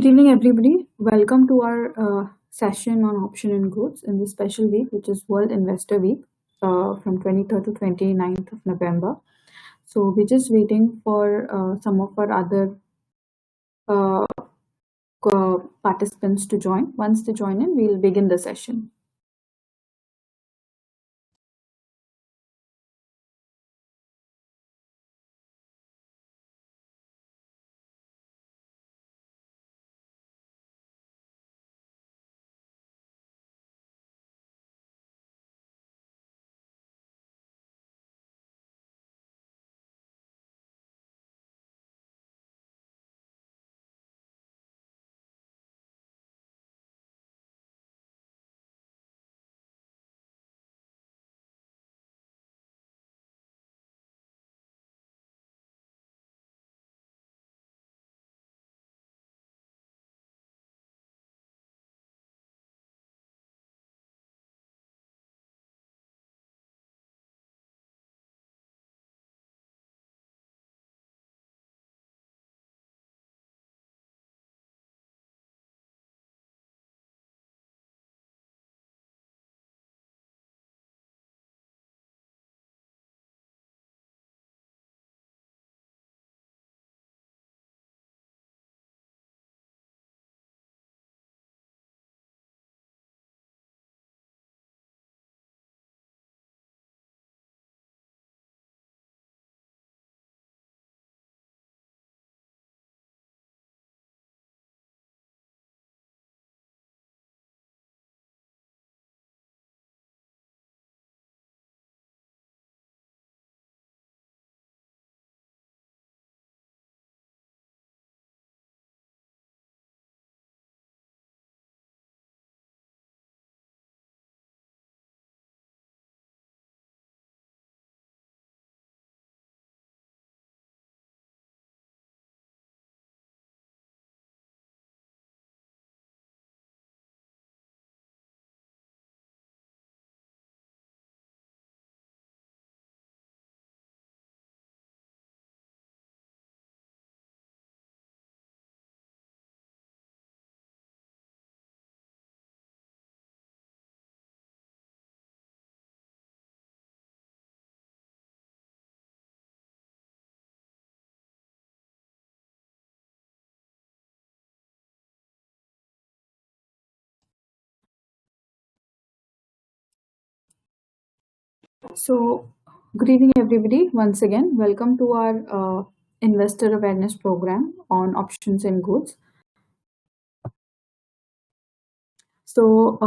Good evening, everybody. Welcome to our session on option and goods in this special week, which is World Investor Week from 23rd to 29th of November. So we're just waiting for some of our other uh, participants to join. Once they join in, we'll begin the session. So, good evening, everybody. Once again, welcome to our investor awareness program on options and goods. So,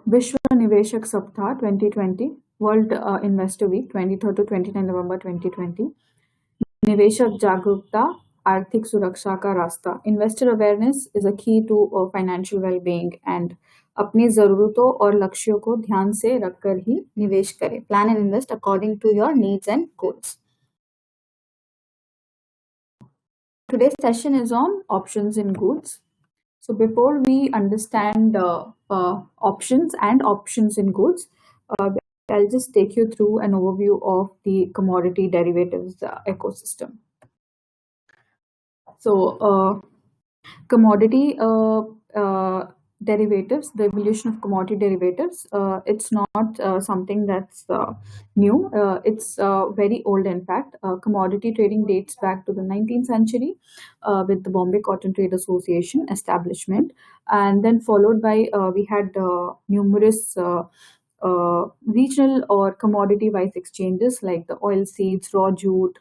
Vishwa Niveshak Saptah 2020, World Investor Week 23rd to 29 November 2020. निवेशक जागरूकता आर्थिक सुरक्षा का रास्ता. Investor awareness is a key to financial well-being and अपनी ज़रूरतों और लक्ष्यों को ध्यान से रखकर ही निवेश करें. Plan and invest according to your needs and goals. Today's session is on options in goods. So before we understand options and options in goods, I'll just take you through an overview of the commodity derivatives ecosystem. So commodity derivatives, the evolution of commodity derivatives, it's not something that's new. It's very old, in fact. Commodity trading dates back to the 19th century with the Bombay Cotton Trade Association establishment, and then followed by we had numerous regional or commodity-wise exchanges like the oil seeds, raw jute,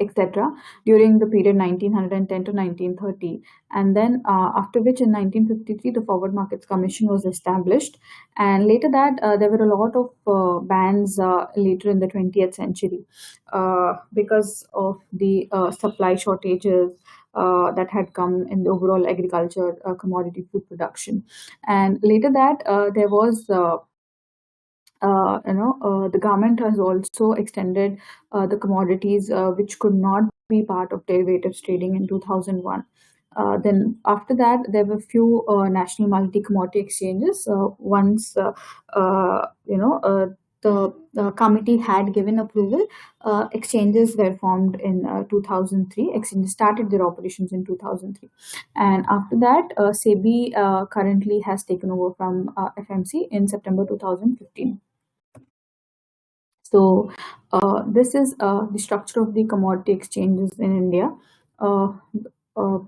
etc. during the period 1910 to 1930, and then after which in 1953 the Forward Markets Commission was established, and later that there were a lot of bans later in the 20th century because of the supply shortages that had come in the overall agriculture commodity food production, and later that there was the government has also extended the commodities which could not be part of derivatives trading in 2001. Then after that, there were few national multi-commodity exchanges. Once the committee had given approval, exchanges were formed in 2003. Exchanges started their operations in 2003, and after that, SEBI currently has taken over from FMC in September 2015. So this is the structure of the commodity exchanges in India. Uh, uh,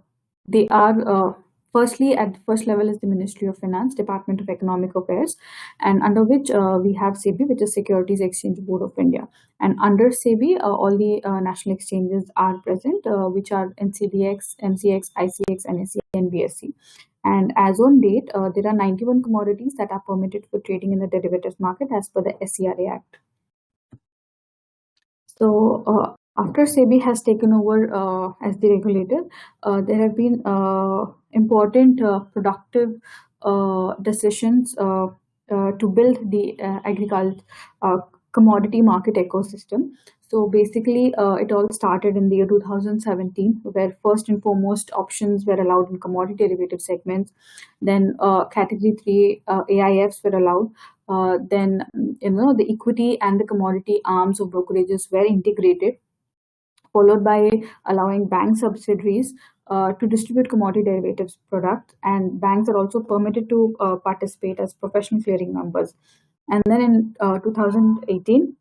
they are firstly at the first level is the Ministry of Finance, Department of Economic Affairs, and under which we have SEBI, which is Securities Exchange Board of India. And under SEBI, all the national exchanges are present, which are NCDX, MCX, ICX, NSE, and BSE. And as on date, there are 91 commodities that are permitted for trading in the derivatives market as per the SCRA Act. So after SEBI has taken over as the regulator, there have been important productive decisions to build the agriculture commodity market ecosystem. So basically, it all started in the year 2017, where first and foremost options were allowed in commodity derivative segments. Then category 3 AIFs were allowed. Then the equity and the commodity arms of brokerages were integrated, followed by allowing bank subsidiaries to distribute commodity derivatives products, and banks are also permitted to participate as professional clearing members. And then in 2018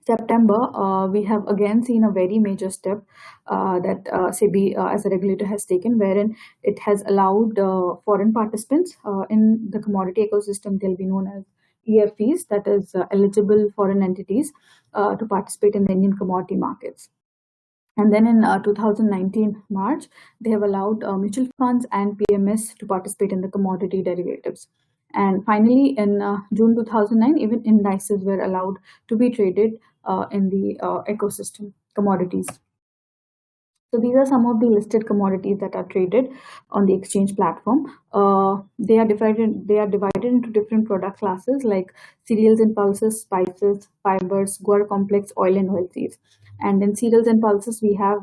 September, we have again seen a very major step that SEBI as a regulator has taken, wherein it has allowed foreign participants in the commodity ecosystem. They'll be known as EFEs, that is eligible foreign entities, to participate in the Indian commodity markets. And then in 2019 March, they have allowed mutual funds and PMS to participate in the commodity derivatives. And finally, in June 2009, even indices were allowed to be traded in the ecosystem commodities. So these are some of the listed commodities that are traded on the exchange platform. They are divided. They are divided into different product classes like cereals and pulses, spices, fibers, guar complex, oil and oilseeds. And in cereals and pulses, we have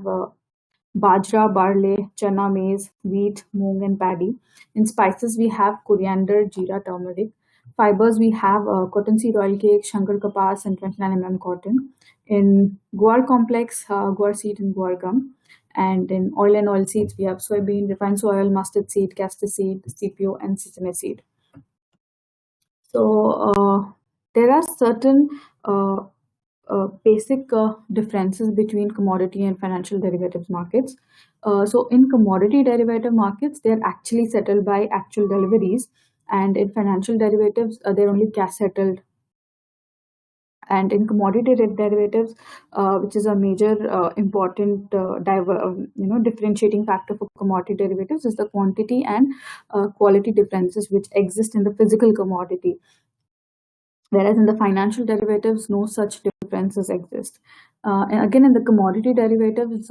bajra, barley, chana, maize, wheat, moong, and paddy. In spices, we have coriander, jeera, turmeric. Fibers, we have cotton seed oil cake, shankar kapas, and 29 cotton. In guar complex, guar seed and guar gum. And in oil and oil seeds, we have soybean, refined soy oil, mustard seed, castor seed, CPO, and sesame seed. So there are certain basic differences between commodity and financial derivatives markets. So in commodity derivative markets, they're actually settled by actual deliveries, and in financial derivatives, they're only cash settled. And in commodity derivatives, which is a major important differentiating factor for commodity derivatives, is the quantity and quality differences which exist in the physical commodity. Whereas in the financial derivatives, no such differences exist. And again, in the commodity derivatives,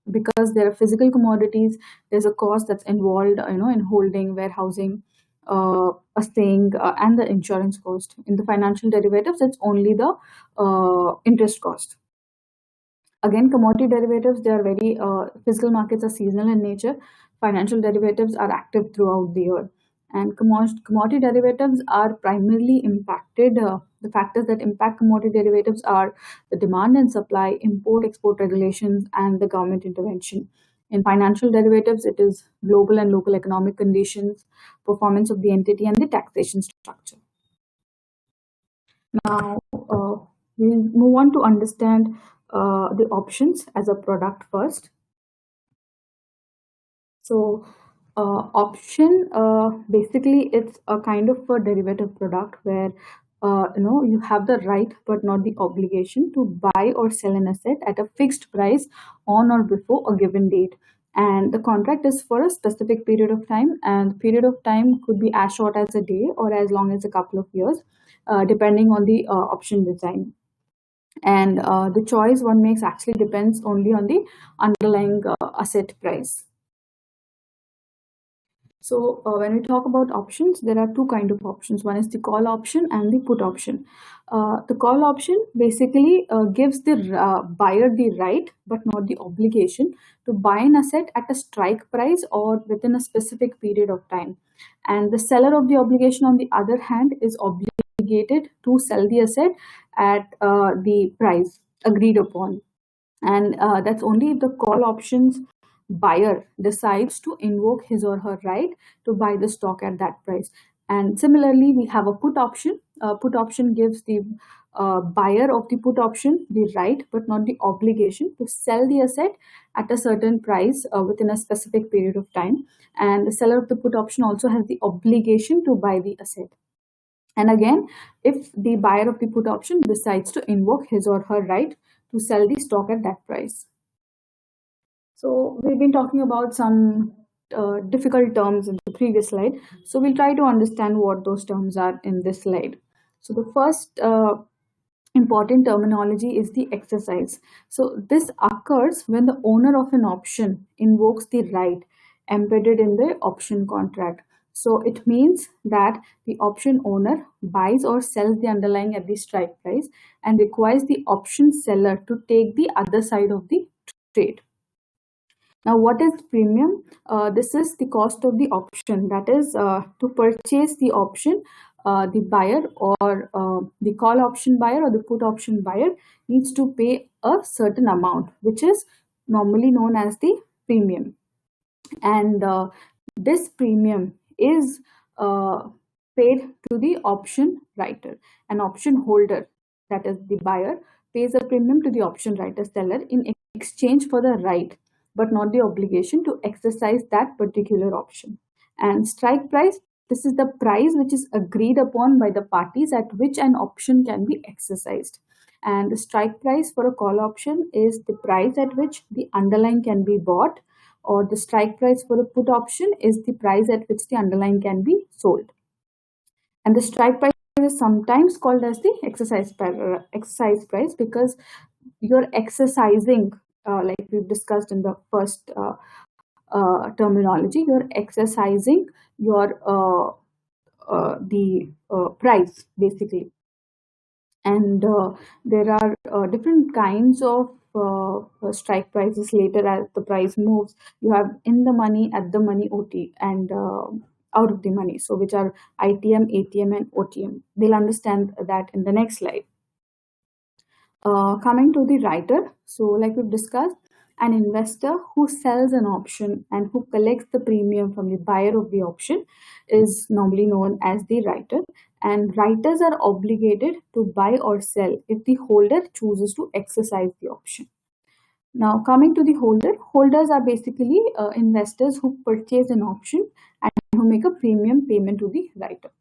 because there are physical commodities, there's a cost that's involved, in holding, warehousing, a staying, and the insurance cost. In the financial derivatives, it's only the interest cost. Again, commodity derivatives, they are very physical markets are seasonal in nature. Financial derivatives are active throughout the year. And commodity derivatives are primarily impacted. The factors that impact commodity derivatives are the demand and supply, import export regulations, and the government intervention. In financial derivatives, it is global and local economic conditions, performance of the entity, and the taxation structure. Now, we'll move on to understand the options as a product first. So, option basically it's a kind of a derivative product where you have the right but not the obligation to buy or sell an asset at a fixed price on or before a given date. And the contract is for a specific period of time, and the period of time could be as short as a day or as long as a couple of years, depending on the option design. And the choice one makes actually depends only on the underlying asset price. So when we talk about options, there are two kind of options. One is the call option and the put option. The call option basically gives the buyer the right but not the obligation to buy an asset at a strike price or within a specific period of time. And the seller of the obligation, on the other hand, is obligated obligated to sell the asset at the price agreed upon. And that's only if the call options buyer decides to invoke his or her right to buy the stock at that price. And similarly, we have a put option. Put option gives the buyer of the put option the right but not the obligation to sell the asset at a certain price within a specific period of time. And the seller of the put option also has the obligation to buy the asset. And again, if the buyer of the put option decides to invoke his or her right to sell the stock at that price. So we've been talking about some difficult terms in the previous slide. So we'll try to understand what those terms are in this slide. So the first important terminology is the exercise. So this occurs when the owner of an option invokes the right embedded in the option contract. So it means that the option owner buys or sells the underlying at the strike price and requires the option seller to take the other side of the trade. Now, what is premium? This is the cost of the option. That is, to purchase the option, the buyer or the call option buyer or the put option buyer needs to pay a certain amount, which is normally known as the premium. And this premium is paid to the option writer. An option holder, that is the buyer, pays a premium to the option writer seller in exchange for the right but not the obligation to exercise that particular option. And strike price, this is the price which is agreed upon by the parties at which an option can be exercised. And the strike price for a call option is the price at which the underlying can be bought, or the strike price for the put option is the price at which the underlying can be sold. And the strike price is sometimes called as the exercise price because you're exercising, like we've discussed in the first terminology, you're exercising your the price basically. And there are different kinds of strike prices later as the price moves. You have in the money, at the money, OT, and out of the money. So which are ITM, ATM, and OTM. We'll understand that in the next slide. Coming to the writer, so like we've discussed, an investor who sells an option and who collects the premium from the buyer of the option is normally known as the writer. And writers are obligated to buy or sell if the holder chooses to exercise the option. Now, coming to the holder, holders are basically investors who purchase an option and who make a premium payment to the writer.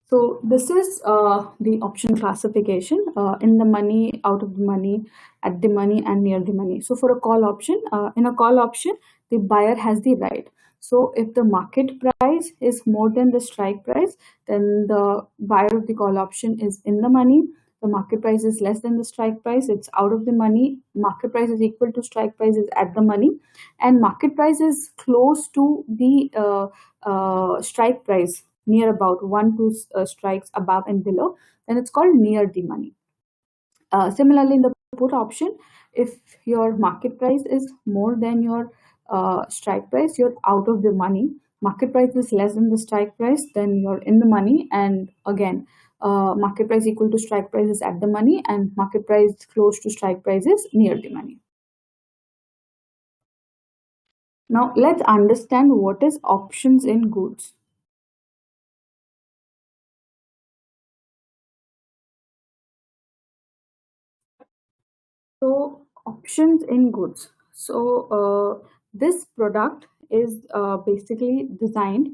So this is the option classification in the money, out of the money, at the money, and near the money. So for a call option, in a call option, the buyer has the right. So if the market price is more than the strike price, then the buyer of the call option is in the money. The market price is less than the strike price, it's out of the money. Market price is equal to strike price, is at the money. And market price is close to the strike price, near about 1-2 strikes above and below, then it's called near the money. Similarly, in the put option, if your market price is more than your strike price, you're out of the money. Market price is less than the strike price, then you're in the money. And again, market price equal to strike price is at the money, and market price close to strike price is near the money. Now let's understand what is options in goods. So options in goods. So this product is basically designed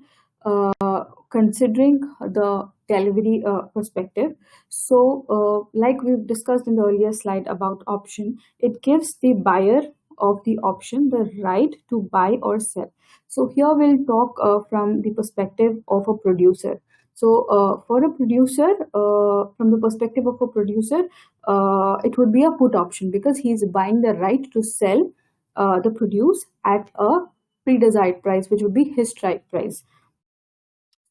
considering the delivery perspective. So like we've discussed in the earlier slide about option, it gives the buyer of the option the right to buy or sell. So here we'll talk from the perspective of a producer. So for a producer, from the perspective of a producer, it would be a put option because he's buying the right to sell the produce at a pre-desired price, which would be his strike price.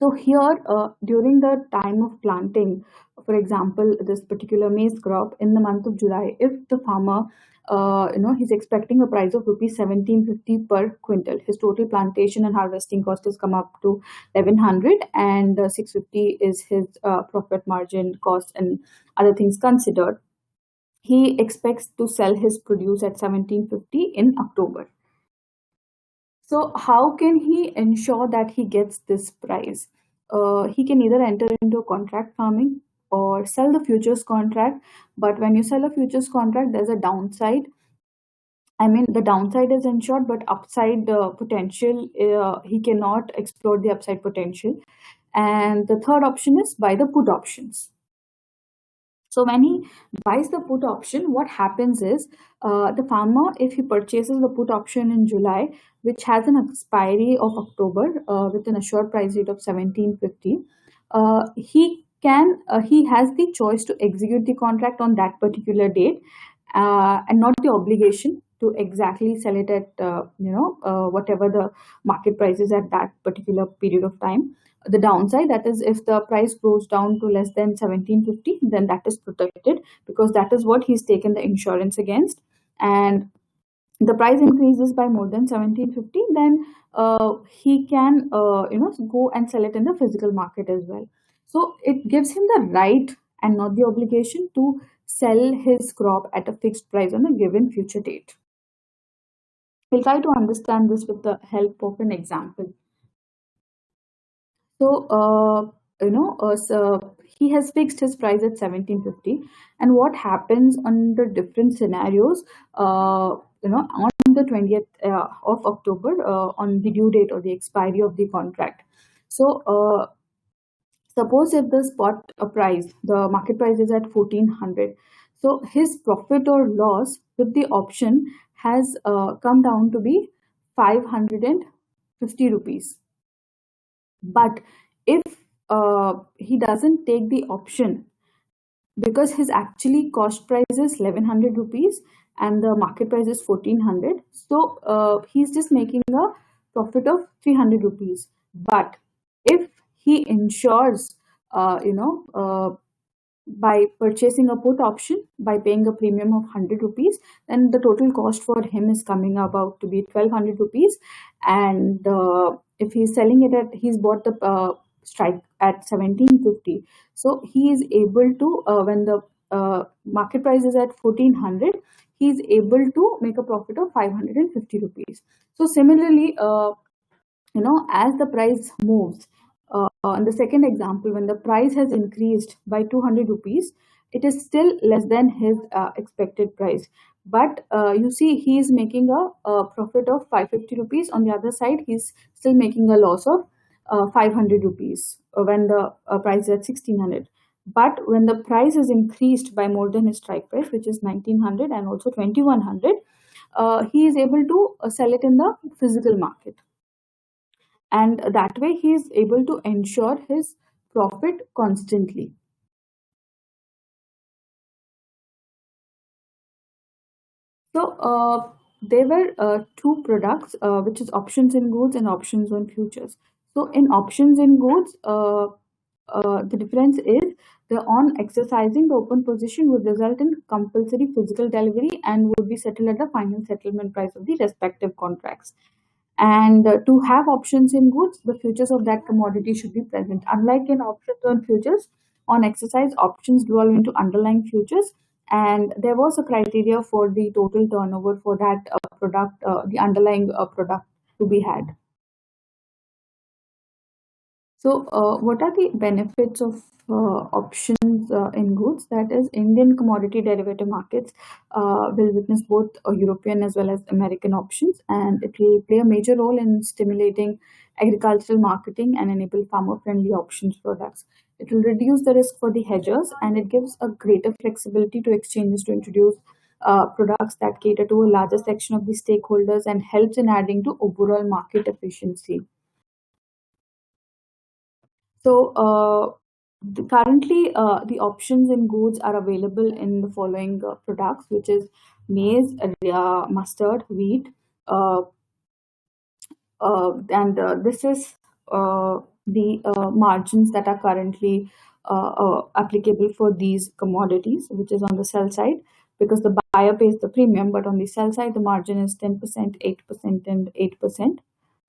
So here, during the time of planting, for example, this particular maize crop in the month of July, if the farmer he's expecting a price of rupees 1750 per quintal. His total plantation and harvesting cost has come up to 1100, and 650 is his profit margin cost and other things considered. He expects to sell his produce at 1750 in October. So how can he ensure that he gets this price? He can either enter into contract farming or sell the futures contract. But when you sell a futures contract, there's a downside. I mean, the downside is ensured, but upside potential, he cannot explore the upside potential. And the third option is buy the put options. So when he buys the put option, what happens is the farmer, if he purchases the put option in July, which has an expiry of October with an assured price rate of 1750, he has the choice to execute the contract on that particular date, and not the obligation to exactly sell it at whatever the market price is at that particular period of time. The downside, that is, if the price goes down to less than 1750, then that is protected, because that is what he's taken the insurance against. And the price increases by more than 1750, then he can go and sell it in the physical market as well. So it gives him the right and not the obligation to sell his crop at a fixed price on a given future date. We'll try to understand this with the help of an example. So, so he has fixed his price at 1750, and what happens under different scenarios, on the 20th of October, on the due date or the expiry of the contract. So, suppose if the spot price, the market price is at 1400, so his profit or loss with the option has come down to be 550 rupees. But if he doesn't take the option, because his actually cost price is 1100 rupees and the market price is 1400, so he's just making a profit of 300 rupees. But if he ensures, by purchasing a put option by paying a premium of 100 rupees, then the total cost for him is coming about to be 1200 rupees. And if he's selling it at, he's bought the strike at 1750, so he is able to, when the market price is at 1400, he is able to make a profit of 550 rupees. So similarly, as the price moves, on the second example, when the price has increased by 200 rupees, it is still less than his expected price. But you see, he is making a profit of 550 rupees. On the other side, he's still making a loss of 500 rupees when the price is at 1600. But when the price is increased by more than his strike price, which is 1900 and also 2100, he is able to sell it in the physical market. And that way he is able to ensure his profit constantly. So there were two products, which is options in goods and options on futures. So in options in goods, the difference is the on exercising the open position would result in compulsory physical delivery and would be settled at the final settlement price of the respective contracts. And to have options in goods, the futures of that commodity should be present. Unlike in options on futures, on exercise, options dwell into underlying futures, and there was a criteria for the total turnover for that product, the underlying product to be had. So, what are the benefits of options in goods? That is, Indian commodity derivative markets will witness both European as well as American options, and it will play a major role in stimulating agricultural marketing and enable farmer-friendly options products. It will reduce the risk for the hedgers, and it gives a greater flexibility to exchanges to introduce products that cater to a larger section of the stakeholders and helps in adding to overall market efficiency. So currently, the options in goods are available in the following products, which is maize, mustard, wheat, and this is the margins that are currently applicable for these commodities, which is on the sell side, because the buyer pays the premium, but on the sell side, the margin is 10%, 8%, and 8%,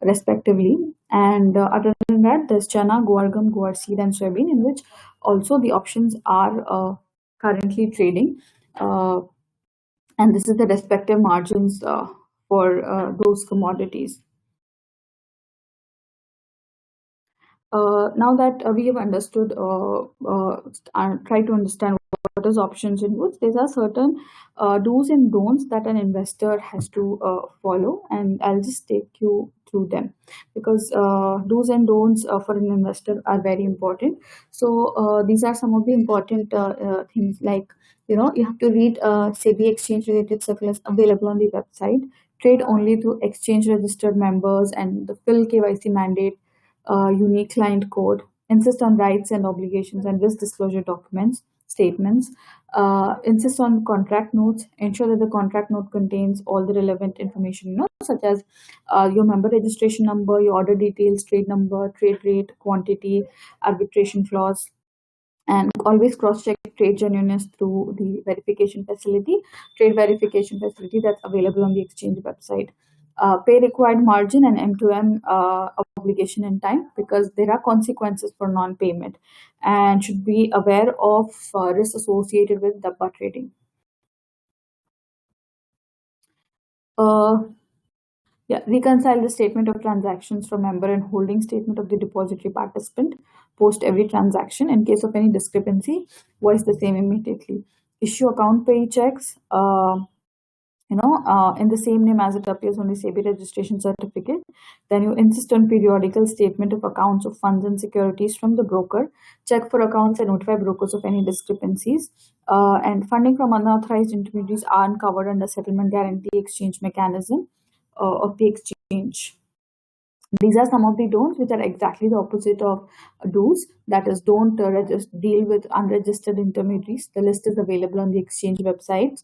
respectively. And other than that, there's chana, guar gum, guar seed, and soybean, in which also the options are currently trading. Uh, and this is the respective margins for those commodities. Now that we have understood, try to understand what is options inputs, there are certain do's and don'ts that an investor has to follow, and I'll just take you through them, because do's and don'ts for an investor are very important. So these are some of the important things, like, you have to read SEBI exchange related circulars available on the website. Trade only through exchange registered members, and the full KYC mandate, unique client code, insist on rights and obligations and risk disclosure documents, statements, insist on contract notes, ensure that the contract note contains all the relevant information, such as your member registration number, your order details, trade number, trade rate, quantity, arbitration clause, and always cross-check trade genuineness through the trade verification facility that's available on the exchange website. Pay required margin and M2M obligation in time, because there are consequences for non-payment, and should be aware of risks associated with dabba trading. Uh, Yeah, reconcile the statement of transactions from member and holding statement of the depository participant post every transaction. In case of any discrepancy, voice the same immediately. Issue account pay checks, in the same name as it appears on the SEBI registration certificate. Then you insist on periodical statement of accounts of funds and securities from the broker. Check for accounts and notify brokers of any discrepancies. And funding from unauthorized intermediaries are uncovered under settlement guarantee exchange mechanism of the exchange. These are some of the don'ts, which are exactly the opposite of do's. That is, don't deal with unregistered intermediaries. The list is available on the exchange websites.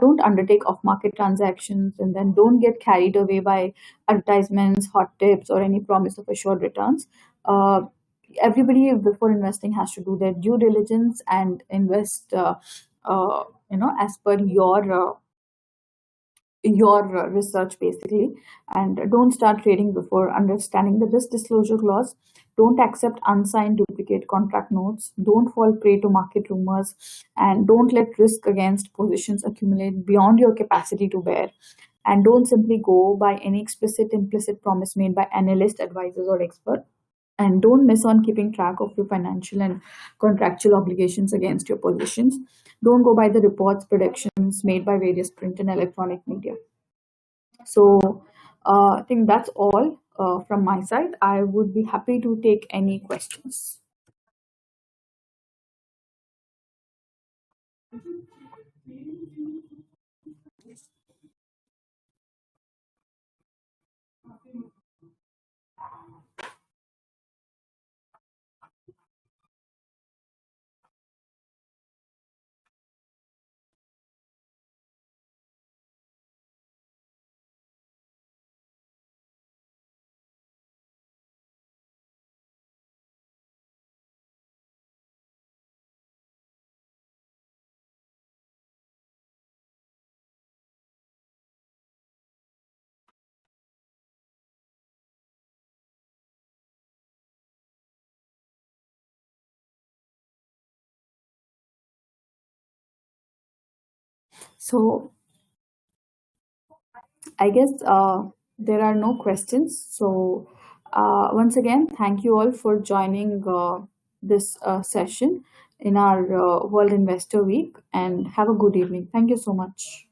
Don't undertake off-market transactions, and then don't get carried away by advertisements, hot tips, or any promise of assured returns. Uh, Everybody before investing has to do their due diligence and invest, as per your research, basically. And don't start trading before understanding the risk disclosure clause. Don't accept unsigned duplicate contract notes. Don't fall prey to market rumors, and don't let risk against positions accumulate beyond your capacity to bear. And don't simply go by any explicit implicit promise made by analyst, advisors, or experts. And don't miss on keeping track of your financial and contractual obligations against your positions. Don't go by the reports, predictions made by various print and electronic media. So I think that's all from my side. I would be happy to take any questions. So I guess there are no questions. So once again, thank you all for joining this session in our World Investor Week, and have a good evening. Thank you so much.